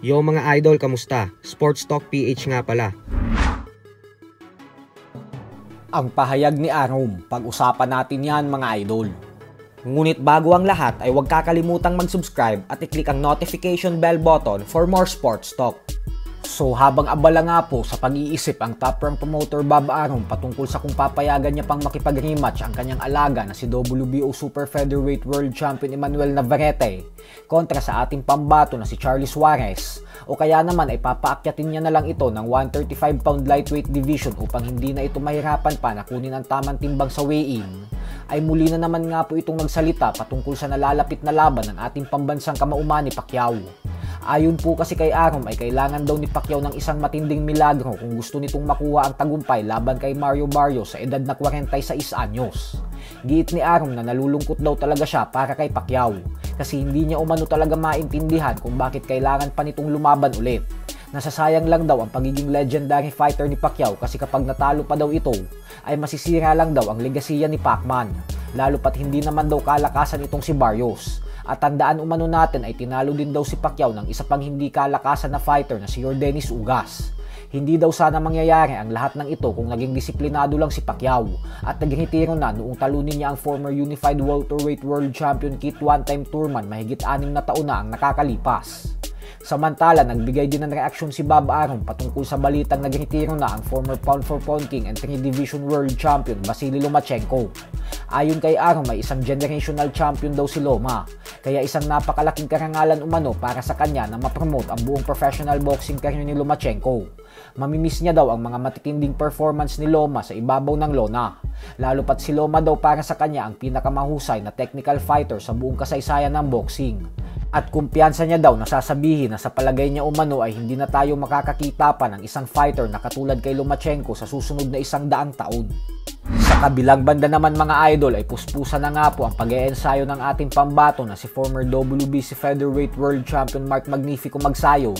Yo mga idol, kamusta? Sports Talk PH nga pala. Ang pahayag ni Arom, pag-usapan natin yan mga idol. Ngunit bago ang lahat ay huwag kakalimutang mag-subscribe at i-click ang notification bell button for more sports talk. So habang abala nga po sa pag-iisip ang top rank promoter Bob Arum patungkol sa kung papayagan niya pang makipag-rematch ang kanyang alaga na si WBO Super Featherweight World Champion Emmanuel Navarrete kontra sa ating pambato na si Charlie Suarez, o kaya naman ay papaakyatin niya na lang ito ng 135-pound lightweight division upang hindi na ito mahirapan pa na kunin ang tamang timbang sa weigh-in, ay muli na naman nga po itong nagsalita patungkol sa nalalapit na laban ng ating pambansang kamauman ni Pacquiao. Ayon po kasi kay Arum ay kailangan daw ni Pacquiao ng isang matinding milagro kung gusto nitong makuha ang tagumpay laban kay Mario Barrios sa edad na 46 anyos. Giit ni Arum na nalulungkot daw talaga siya para kay Pacquiao kasi hindi niya umano talaga maintindihan kung bakit kailangan pa nitong lumaban ulit. Nasasayang lang daw ang pagiging legendary fighter ni Pacquiao kasi kapag natalo pa daw ito ay masisira lang daw ang legasiya ni Pacman, lalo pat hindi naman daw kalakasan itong si Barrios. At tandaan umano natin ay tinalo din daw si Pacquiao ng isa pang hindi kalakasan na fighter na si Yordenis Ugas. Hindi daw sana mangyayari ang lahat ng ito kung naging disiplinado lang si Pacquiao at nagretiro na noong talunin niya ang former Unified Welterweight World Champion Keith One-Time Thurman mahigit 6 na taon na ang nakakalipas. Samantala, nagbigay din ng reaksyon si Bob Arum patungkol sa balitang nagretiro na ang former pound for pound king and 3 division world champion Vasily Lomachenko. Ayon kay Arum ay isang generational champion daw si Loma, kaya isang napakalaking karangalan umano para sa kanya na mapromote ang buong professional boxing career ni Lomachenko. Mamimiss niya daw ang mga matitinding performance ni Loma sa ibabaw ng lona, lalo pat si Loma daw para sa kanya ang pinakamahusay na technical fighter sa buong kasaysayan ng boxing. At kumpiyansa niya daw na sasabihin na sa palagay niya umano ay hindi na tayo makakakita pa ng isang fighter na katulad kay Lomachenko sa susunod na 100 taon. Sa kabilang banda naman mga idol ay puspusa na nga po ang pag-iensayo ng ating pambato na si former WBC Featherweight World Champion Mark Magnifico Magsayo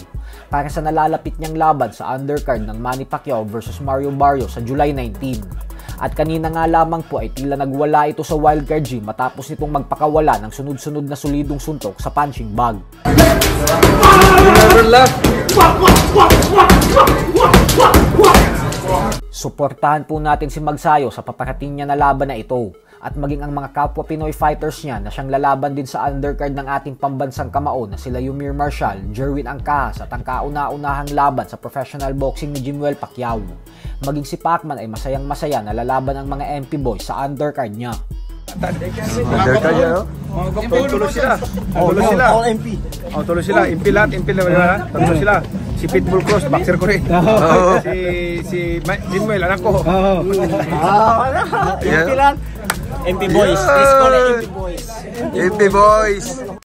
para sa nalalapit niyang laban sa undercard ng Manny Pacquiao vs Mario Barrios sa July 19. At kanina nga lamang po ay tila nagwala ito sa wildcard G matapos nitong magpakawala ng sunod-sunod na solidong suntok sa punching bag. Suportahan po natin si Magsayo sa paparating niya na laban na ito at maging ang mga kapwa Pinoy fighters niya na siyang lalaban din sa undercard ng ating pambansang kamao na sila Yumir Marshall, Jerwin Angkahas at ang kauna-unahang laban sa professional boxing ni Jimwell Pacquiao. Maging si Pacman ay masayang-masaya na lalaban ang mga MP boys sa undercard niya. Undercard niya, no? Tulo sila. All MP. Tulo sila. MP lahat. Tulo sila. Si Pitbull Cross, boxer ko rin. Si Jimwell, anak ko. MP lahat. MP boys. Let's call it MP boys. MP boys.